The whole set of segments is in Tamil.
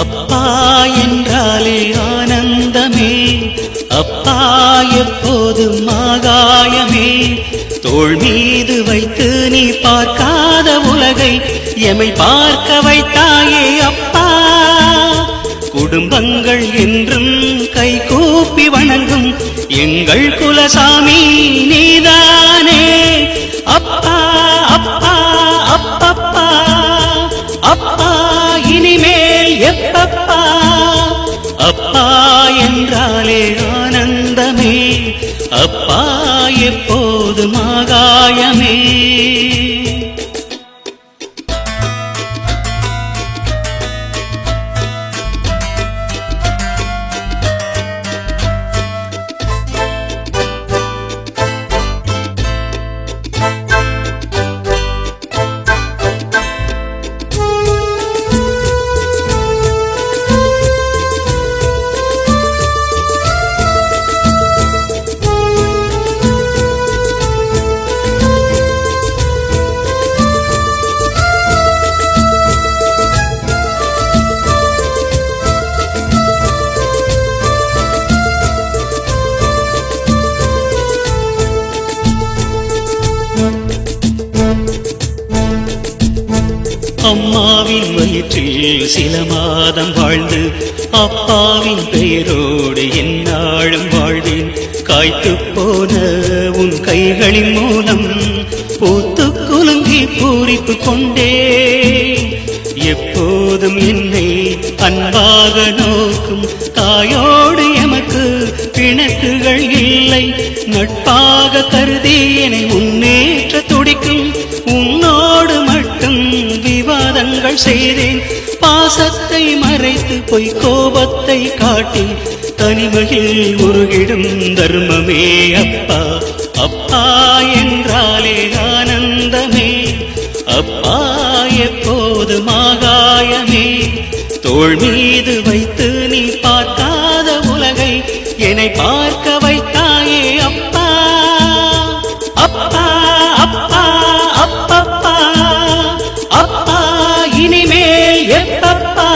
அப்பா என்றாலே ஆனந்தமே, அப்பா எப்போதும் ஆகாயமே. தோள் மீது வைத்து நீ பார்க்காத உலகை எமை பார்க்க வைத்தாயே அப்பா. குடும்பங்கள் என்றும் கை கூப்பி வணங்கும் எங்கள் குலசாமி நீதானே. அப்பா அப்பா அப்பப்பா அப்பா இனிமேல் எப்பப்பா. அப்பா என்றாலே ஆனந்தமே, அப்பா எப்போதும் ஆகாயமே. அம்மாவின் வயிற்றில் சில மாதம் வாழ்ந்து அப்பாவின் பெயரோடு எந்நாளும் வாழ்வேன். காய்த்து போன உன் கைகளின் மூலம் பூத்து குலுங்கி பூரிப்பு கொண்டே. எப்போதும் என்னை அன்பாக நோக்கும் தாயோடு எமக்கு பிணக்குகள் இல்லை. நட்பாக கருதி என்னை முன்னேற்ற துடிக்கும் உன்னோடு மட்டும் விவாதங்கள் செய்தேன். பாசத்தை மறைத்து பொய் கோபத்தை காட்டி தனிமையில் உருகிடும் தர்மமே அப்பா. அப்பா என்றாலே ஆனந்தமே, அப்பா எப்போதும் ஆகாயமே. தோள் மீது வைத்து நீ பார்க்காத உலகை என்னை பார்க்க வைத்தாயே அப்பா. அப்பா அப்பா அப்பப்பா அப்பா இனிமேல் எப்பப்பா.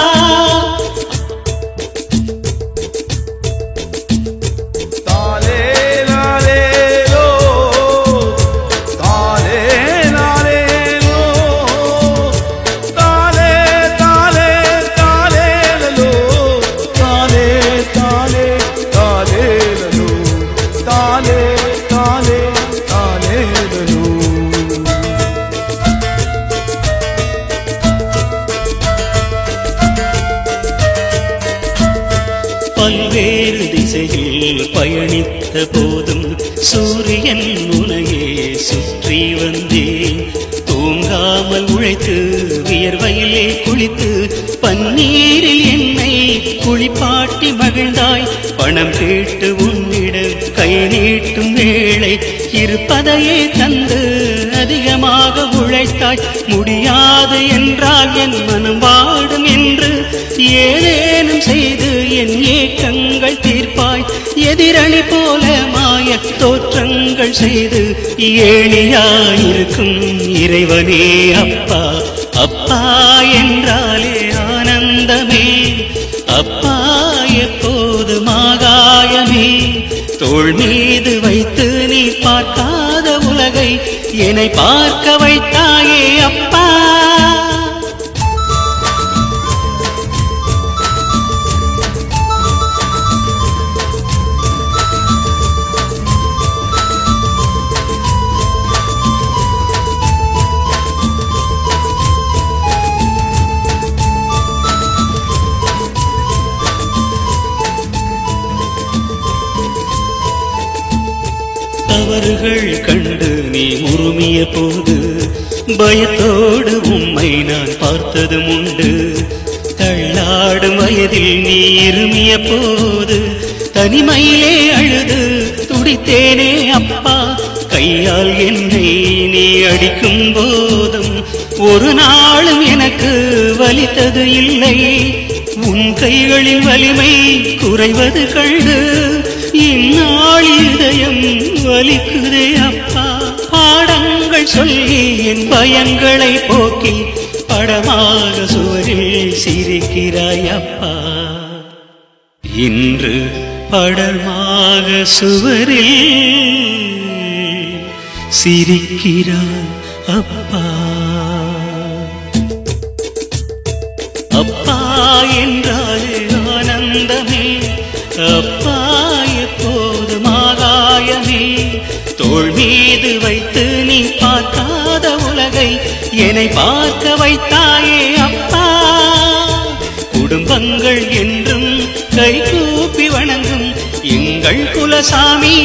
பல்வேறு திசையில் பயணித்த போதும் சூரியன் உனையே சுற்றி வந்தேன். தூங்காமல் உழைத்து வியர்வையிலே குளித்து பன்னீரில் என்னை குளிப்பாட்டி மகிழ்ந்தாய். பணம் கேட்டு உன்னிடம் கை நீட்டும் வேளை இருப்பதையே தந்து அதிகமாக உழைத்தாய். முடியாது என்றால் என் மனம் வாடும் என்று ஏதேனும் செய்து என் ஏக்கங்கள் தீர்ப்பாய். எதிரணி போல மாய தோற்றங்கள் செய்து ஏணியாயிருக்கும் இறைவனே அப்பா. அப்பா என்றாலே ஆனந்தமே, அப்பா எப்போதும் ஆகாயமே. தோள் மீது வைத்து நீ பார்க்காத உலகை என்னை பார்க்க வைத்தாயே அப்பா. தவறுகள் கண்டு நீ உருமிய போது பயத்தோடு உம்மை நான் பார்த்ததும் உண்டு. தள்ளாடும் வயதில் நீ இருமிய போது தனிமையிலே அழுது துடித்தேனே அப்பா. கையால் என்னை நீ அடிக்கும் போதும் ஒரு நாளும் எனக்கு வலித்தது இல்லை. உன் கைகளின் வலிமை குறைவது கண்டு இந்நாள் இதயம் வலிக்குதே அப்பா. பாடங்கள் சொல்லி என் பயங்களை போக்கி படமாக சுவரில் சிரிக்கிறாய் அப்பா. இன்று படமாக சுவரில் சிரிக்கிறாய் அப்பா. அப்பா என்றாலே ஆனந்தமே, அப்பா எப்போதும் ஆகாயமே. தோள் மீது வைத்து நீ பார்க்காத உலகை என்னை பார்க்க வைத்தாயே அப்பா. குடும்பங்கள் என்றும் கை கூப்பி வணங்கும் எங்கள் குலசாமி